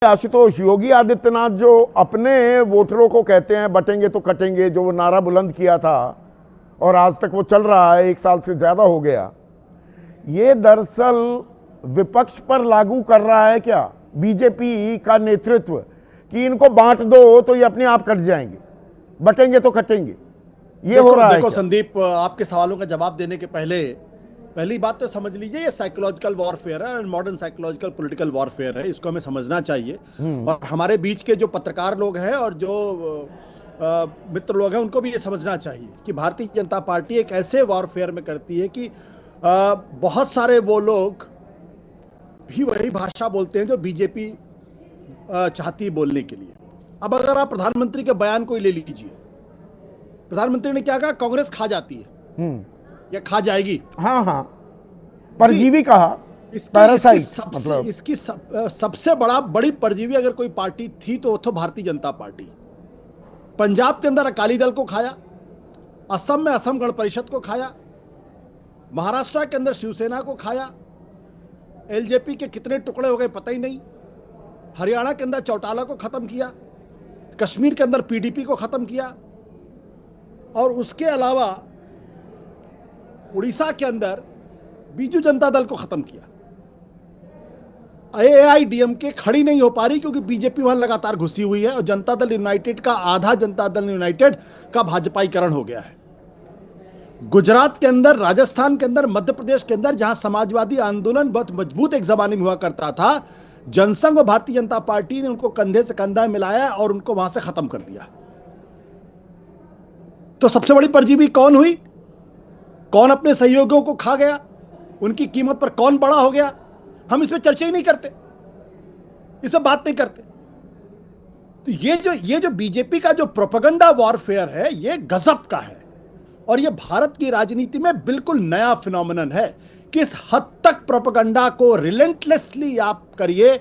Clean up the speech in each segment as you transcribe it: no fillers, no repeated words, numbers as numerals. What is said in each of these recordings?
आशुतोष, योगी आदित्यनाथ जो अपने वोटरों को कहते हैं बटेंगे तो कटेंगे, जो वो नारा बुलंद किया था और आज तक वो चल रहा है, 1 साल से ज्यादा हो गया, ये दरअसल विपक्ष पर लागू कर रहा है क्या बीजेपी का नेतृत्व कि इनको बांट दो तो ये अपने आप कट जाएंगे, बटेंगे तो कटेंगे, ये हो रहा है? देखो संदीप, आपके सवालों का जवाब देने के पहले पहली बात तो समझ लीजिए, ये साइकोलॉजिकल वॉरफेयर है, मॉडर्न साइकोलॉजिकल पॉलिटिकल वॉरफेयर है, इसको हमें समझना चाहिए। और हमारे बीच के जो पत्रकार लोग हैं और जो मित्र लोग हैं उनको भी ये समझना चाहिए कि भारतीय जनता पार्टी एक ऐसे वॉरफेयर में करती है कि बहुत सारे वो लोग भी वही भाषा बोलते हैं जो बीजेपी चाहती है बोलने के लिए। अब अगर आप प्रधानमंत्री के बयान को ही ले लीजिए, प्रधानमंत्री ने क्या कहा? कांग्रेस खा जाती है या खा जाएगी। हाँ हाँ, परजीवी कहा, इसकी सबसे बड़ी परजीवी अगर कोई पार्टी थी तो भारतीय जनता पार्टी। पंजाब के अंदर अकाली दल को खाया, असम में असम गण परिषद को खाया, महाराष्ट्र के अंदर शिवसेना को खाया, एलजेपी के कितने टुकड़े हो गए पता ही नहीं, हरियाणा के अंदर चौटाला को खत्म किया, कश्मीर के अंदर पीडीपी को खत्म किया, और उसके अलावा उड़ीसा के अंदर बीजू जनता दल को खत्म किया। एआईडीएमके खड़ी नहीं हो पा रही क्योंकि बीजेपी वहां लगातार घुसी हुई है, और जनता दल यूनाइटेड का आधा जनता दल यूनाइटेड का भाजपाईकरण हो गया है। गुजरात के अंदर, राजस्थान के अंदर, मध्य प्रदेश के अंदर जहां समाजवादी आंदोलन बहुत मजबूत एक जमाने में हुआ करता था, जनसंघ और भारतीय जनता पार्टी ने उनको कंधे से कंधा मिलाया और उनको वहां से खत्म कर दिया। तो सबसे बड़ी परजीवी कौन हुई? कौन अपने सहयोगियों को खा गया? उनकी कीमत पर कौन बड़ा हो गया? हम इस पे चर्चा ही नहीं करते, इस पे बात नहीं करते। तो ये जो बीजेपी का जो प्रोपेगेंडा वॉरफेयर है, ये गजब का है, और ये भारत की राजनीति में बिल्कुल नया फिनोमिनन है। किस हद तक प्रोपेगेंडा को रिलेंटलेसली आप करिए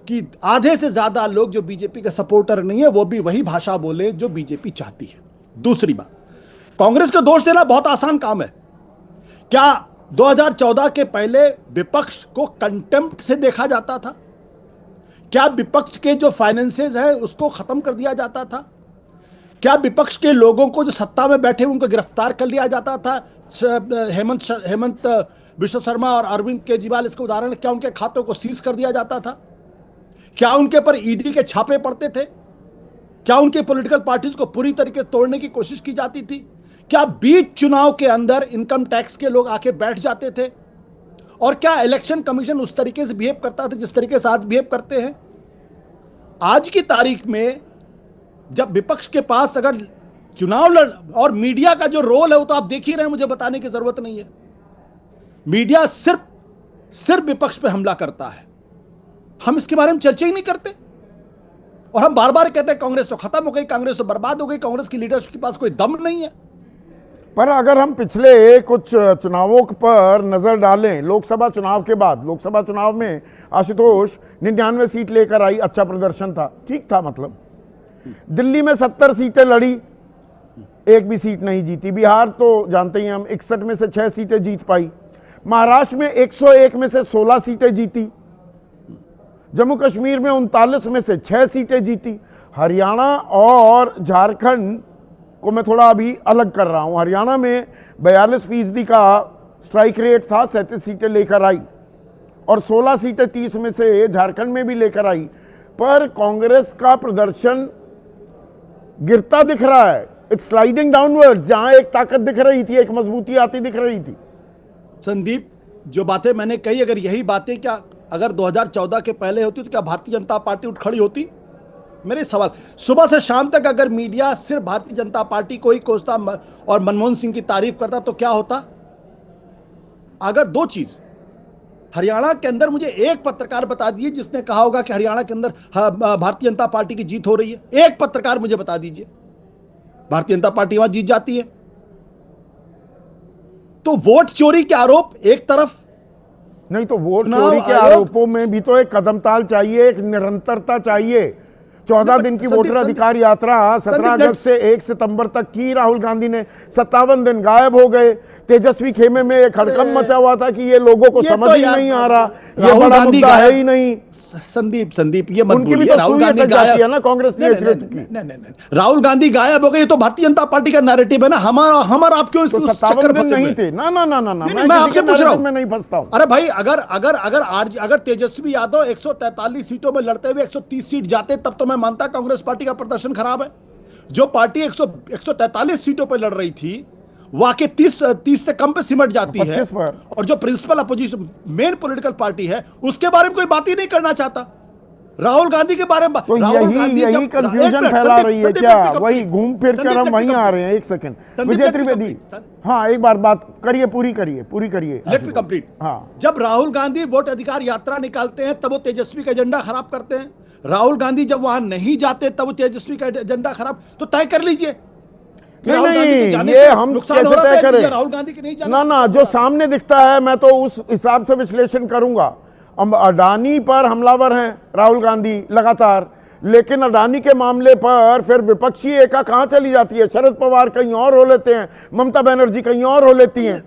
कि आधे से ज्यादा लोग जो बीजेपी के सपोर्टर नहीं है वो भी वही भाषा बोले जो बीजेपी चाहती है। दूसरी बात, कांग्रेस को दोष देना बहुत आसान काम है। क्या 2014 के पहले विपक्ष को कंटेम्प्ट से देखा जाता था? क्या विपक्ष के जो फाइनेंसेस है उसको खत्म कर दिया जाता था? क्या विपक्ष के लोगों को जो सत्ता में बैठे उनको गिरफ्तार कर लिया जाता था? हेमंत विश्व शर्मा और अरविंद केजरीवाल इसका उदाहरण, क्या उनके खातों को सीज कर दिया जाता था? क्या उनके पर ईडी के छापे पड़ते थे? क्या उनके पॉलिटिकल पार्टीज को पूरी तरीके से तोड़ने की कोशिश की जाती थी? क्या बीच चुनाव के अंदर इनकम टैक्स के लोग आके बैठ जाते थे? और क्या इलेक्शन कमीशन उस तरीके से बिहेव करता था जिस तरीके से आज बिहेव करते हैं? आज की तारीख में जब विपक्ष के पास अगर चुनाव और मीडिया का जो रोल है वो तो आप देख ही रहे हैं, मुझे बताने की जरूरत नहीं है। मीडिया सिर्फ विपक्ष पे हमला करता है, हम इसके बारे में चर्चा ही नहीं करते, और हम बार बार कहते हैं कांग्रेस तो खत्म हो गई, कांग्रेस तो बर्बाद हो गई, कांग्रेस की लीडरशिप के पास कोई दम नहीं है। पर अगर हम पिछले कुछ चुनावों पर नजर डालें, लोकसभा चुनाव के बाद, लोकसभा चुनाव में आशुतोष 99 सीट लेकर आई, अच्छा प्रदर्शन था, ठीक था, मतलब दिल्ली में 70 सीटें लड़ी, एक भी सीट नहीं जीती। बिहार तो जानते ही हम 61 में से 6 सीटें जीत पाई। महाराष्ट्र में 101 में से 16 सीटें जीती। जम्मू कश्मीर में 39 में से 6 सीटें जीती। हरियाणा और झारखंड को मैं थोड़ा अभी अलग कर रहा हूं। हरियाणा में 42% का स्ट्राइक रेट था, 37 सीटें लेकर आई, और 16 सीटें 30 में से झारखंड में भी लेकर आई। पर कांग्रेस का प्रदर्शन गिरता दिख रहा है, इट्स स्लाइडिंग डाउनवर्ड। जहां एक ताकत दिख रही थी, एक मजबूती आती दिख रही थी। संदीप, जो बातें मैंने कही, अगर यही बातें क्या अगर 2014 के पहले होती तो क्या भारतीय जनता पार्टी उठ खड़ी होती? मेरे सवाल, सुबह से शाम तक अगर मीडिया सिर्फ भारतीय जनता पार्टी को ही कोसता और मनमोहन सिंह की तारीफ करता तो क्या होता? अगर दो चीज, हरियाणा के अंदर मुझे एक पत्रकार बता दिए जिसने कहा होगा कि हरियाणा के अंदर भारतीय जनता पार्टी की जीत हो रही है। एक पत्रकार मुझे बता दीजिए, भारतीय जनता पार्टी वहां जीत जाती है। तो वोट चोरी के आरोप एक तरफ, नहीं तो वोट चोरी के आरोपों में भी तो एक कदमताल चाहिए, एक निरंतरता चाहिए। 14 दिन की वोटर अधिकार यात्रा 17 अगस्त से 1 सितंबर तक की राहुल गांधी ने, 57 दिन गायब हो गए। तेजस्वी खेमे में एक हड़कंप मचा हुआ था कि ये लोगों को समझ ही नहीं आ रहा ये राहुल बड़ा गांधी मुद्दा है गायब ही नहीं। संदीप ये मत उनकी भी बोलिए, तो राहुल सुई गांधी अटक जाती है गायब ना कांग्रेस नहीं, नहीं, नेतृत्व नहीं, की। नहीं, नहीं, नहीं, राहुल गांधी गायब हो गए, ये तो भारतीय जनता पार्टी का नैरेटिव है ना, हमारा आप क्यों तो उस 57 चक्कर दिन फंसे नहीं हुए? थे ना ना ना ना ना, नहीं, मैं मैं किसी आपसे के पूछ रहा narrative में हूं। नहीं फंसता हूं। अरे भाई, अगर तेजस्वी यादव 143 सीटों में लड़ते हुए 130 सीट जाते, तब तो मैं मानता कांग्रेस पार्टी का प्रदर्शन खराब है। जो पार्टी 143 सीटों पर लड़ रही थी, वाकई 30 से कम पे सिमट जाती है, 25 पर। और जो principal opposition main political party है, उसके बारे में कोई बात ही नहीं करना चाहता। राहुल गांधी के बारे में तो यही कंफ्यूजन फैला रही है क्या? वही घूम फिर कर हम वहीं आ रहे हैं। एक सेकंड विजय त्रिवेदी, हाँ एक बार बात करिए, पूरी करिए। Let me complete. हाँ, जब राहुल गांधी वोट अधिकार यात्रा निकालते हैं, तब वो तेजस्वी का एजेंडा खराब करते हैं। राहुल गांधी जब वहां नहीं जाते, तब वो तेजस्वी का एजेंडा खराब, तो तय कर लीजिए। नहीं, ये हम कैसे तय करें? राहुल गांधी के नहीं जाने ना ना, जो सामने दिखता है मैं तो उस हिसाब से विश्लेषण करूंगा। अब अडानी पर हमलावर हैं राहुल गांधी लगातार, लेकिन अडानी के मामले पर फिर विपक्षी एका कहां चली जाती है? शरद पवार कहीं और हो लेते हैं, ममता बनर्जी कहीं और हो लेती हैं।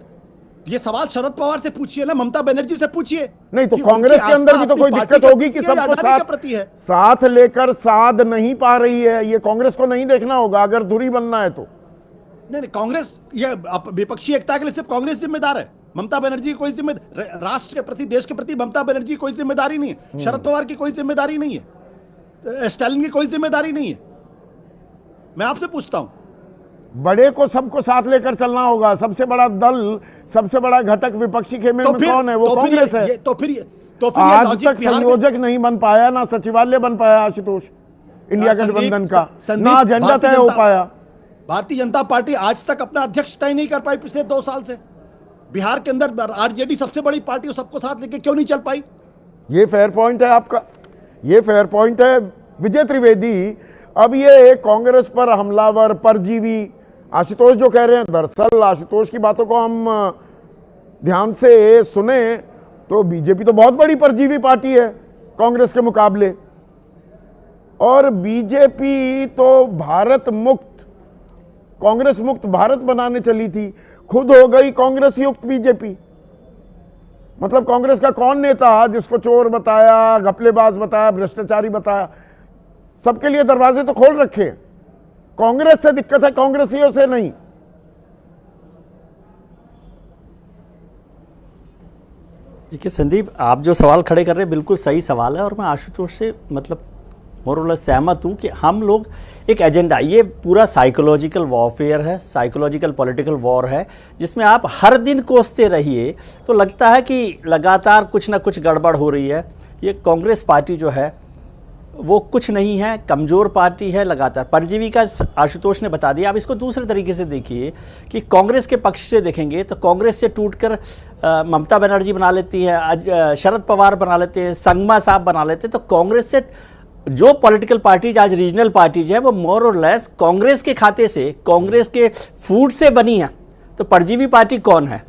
ये सवाल शरद पवार से पूछिए ना, ममता बनर्जी से पूछिए। नहीं तो कांग्रेस के अंदर भी तो कोई दिक्कत होगी कि सबको साथ लेकर साध नहीं पा रही है। ये कांग्रेस को नहीं देखना होगा अगर दूरी बनना है तो। नहीं, कांग्रेस, ये विपक्षी एकता के लिए सिर्फ कांग्रेस जिम्मेदार है। ममता बनर्जी की कोई जिम्मेदारी, राष्ट्र के प्रति, देश के प्रति ममता बनर्जी की कोई जिम्मेदारी नहीं है। शरद पवार की कोई जिम्मेदारी नहीं है, स्टालिन की कोई जिम्मेदारी नहीं है। मैं आपसे पूछता हूं, बड़े को सबको साथ लेकर चलना होगा। सबसे बड़ा दल, सबसे बड़ा घटक विपक्षी खेमे में कौन है? वो कांग्रेस है। तो फिर आज तक संयोजक नहीं बन पाया, ना सचिवालय बन पाया आशुतोष इंडिया गठबंधन का, ना एजेंडा तय हो पाया। भारतीय जनता पार्टी आज तक अपना अध्यक्ष तय नहीं कर पाई पिछले 2 साल से। बिहार के अंदर आरजेडी सबसे बड़ी पार्टी, सबको साथ लेके क्यों नहीं चल पाई? ये फेयर पॉइंट है आपका, ये फेयर पॉइंट है विजय त्रिवेदी। अब ये कांग्रेस पर हमलावर, परजीवी, आशुतोष जो कह रहे हैं, दरअसल आशुतोष की बातों को हम ध्यान से सुने तो बीजेपी तो बहुत बड़ी परजीवी पार्टी है कांग्रेस के मुकाबले, और बीजेपी तो भारत मुक्त, कांग्रेस मुक्त भारत बनाने चली थी, खुद हो गई कांग्रेस युक्त बीजेपी। मतलब कांग्रेस का कौन नेता जिसको चोर बताया, घपलेबाज बताया, भ्रष्टाचारी बताया? सबके लिए दरवाजे तो खोल रखे। कांग्रेस से दिक्कत है, कांग्रेसियों से नहीं। देखिए संदीप, आप जो सवाल खड़े कर रहे हैं बिल्कुल सही सवाल है, और मैं आशुतोष से मतलब मोरलेस सहमत हूँ कि हम लोग एक एजेंडा, ये पूरा साइकोलॉजिकल वॉरफेयर है, साइकोलॉजिकल पॉलिटिकल वॉर है, जिसमें आप हर दिन कोसते रहिए तो लगता है कि लगातार कुछ ना कुछ गड़बड़ हो रही है। ये कांग्रेस पार्टी जो है वो कुछ नहीं है, कमज़ोर पार्टी है, लगातार परजीवी का आशुतोष ने बता दिया। आप इसको दूसरे तरीके से देखिए कि कांग्रेस के पक्ष से देखेंगे तो कांग्रेस से टूटकर ममता बनर्जी बना लेती है, शरद पवार बना लेते हैं, संगमा साहब बना लेते हैं। तो कांग्रेस से जो पॉलिटिकल पार्टीज आज रीजनल पार्टीज है वो मोर और लेस कांग्रेस के खाते से, कांग्रेस के फूड से बनी है। तो परजीवी पार्टी कौन है?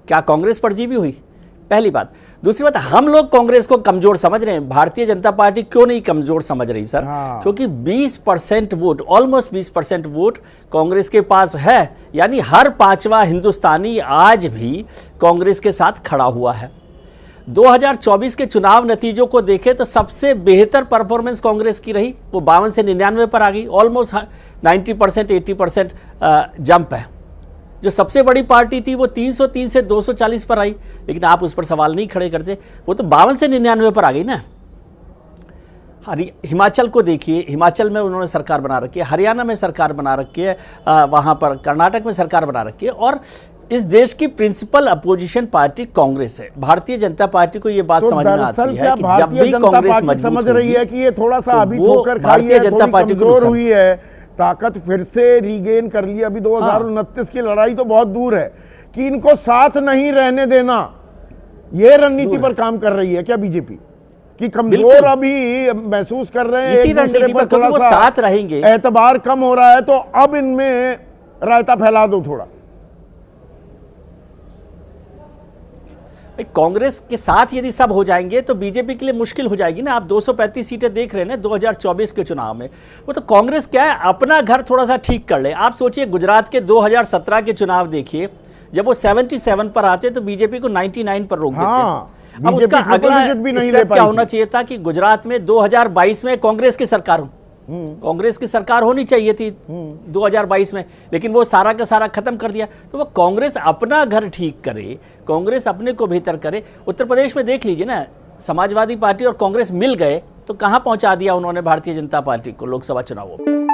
क्या कांग्रेस परजीवी हुई? पहली बात। दूसरी बात, हम लोग कांग्रेस को कमजोर समझ रहे हैं। भारतीय जनता पार्टी क्यों नहीं कमजोर समझ रही सर? क्योंकि 20% वोट, ऑलमोस्ट 20% वोट कांग्रेस के पास है। यानी हर 5वां हिंदुस्तानी आज भी कांग्रेस के साथ खड़ा हुआ है। 2024 के चुनाव नतीजों को देखें तो सबसे बेहतर परफॉर्मेंस कांग्रेस की रही, वो 52 से 99 पर आ गई। ऑलमोस्ट 90%, 80% जंप है। जो सबसे बड़ी पार्टी थी वो 303 से 240 पर आई, लेकिन आप उस पर सवाल नहीं खड़े करते। वो तो 52 से 99 पर आ गई ना। हिमाचल को देखिए, हिमाचल में उन्होंने सरकार बना रखी है, हरियाणा में सरकार बना रखी है, वहाँ पर कर्नाटक में सरकार बना रखी है। और इस देश की प्रिंसिपल अपोजिशन पार्टी कांग्रेस है। भारतीय जनता पार्टी को ये बात तो समझ में आती है कि जब भी जनता कांग्रेस पार्टी मजबूत समझ रही है कि ये थोड़ा सा तो अभी वो ठोकर खाई भारतीय है, जनता थोड़ी पार्टी को कमजोर नुकसान- हुई है, ताकत फिर से रीगेन कर ली। अभी 2029 की लड़ाई तो बहुत दूर है कि इनको साथ नहीं रहने देना। ये रणनीति पर काम कर रही है क्या बीजेपी? कि कमजोर अभी महसूस कर रहे हैं, इसी एक दूसरे रणनीति पर थोड़ा वो सा साथ रहेंगे, एतबार कम हो रहा है, तो अब इनमें रायता फैला दो थोड़ा। कांग्रेस के साथ यदि सब हो जाएंगे तो बीजेपी के लिए मुश्किल हो जाएगी ना। आप 235 सीटें देख रहे हैं ना 2024 के चुनाव में, वो तो कांग्रेस क्या है, अपना घर थोड़ा सा ठीक कर ले। आप सोचिए गुजरात के 2017 के चुनाव देखिए, जब वो 77 पर आते तो बीजेपी को 99 पर रोक देते। अब उसका बीजेपी अगला triple digit भी नहीं ले स्टेप क्या पाई होना थी। चाहिए था कि गुजरात में 2022 में कांग्रेस की सरकार हो, कांग्रेस की सरकार होनी चाहिए थी 2022 में, लेकिन वो सारा का सारा खत्म कर दिया। तो वो कांग्रेस अपना घर ठीक करे, कांग्रेस अपने को बेहतर करे। उत्तर प्रदेश में देख लीजिए ना, समाजवादी पार्टी और कांग्रेस मिल गए तो कहां पहुंचा दिया उन्होंने भारतीय जनता पार्टी को लोकसभा चुनावों में।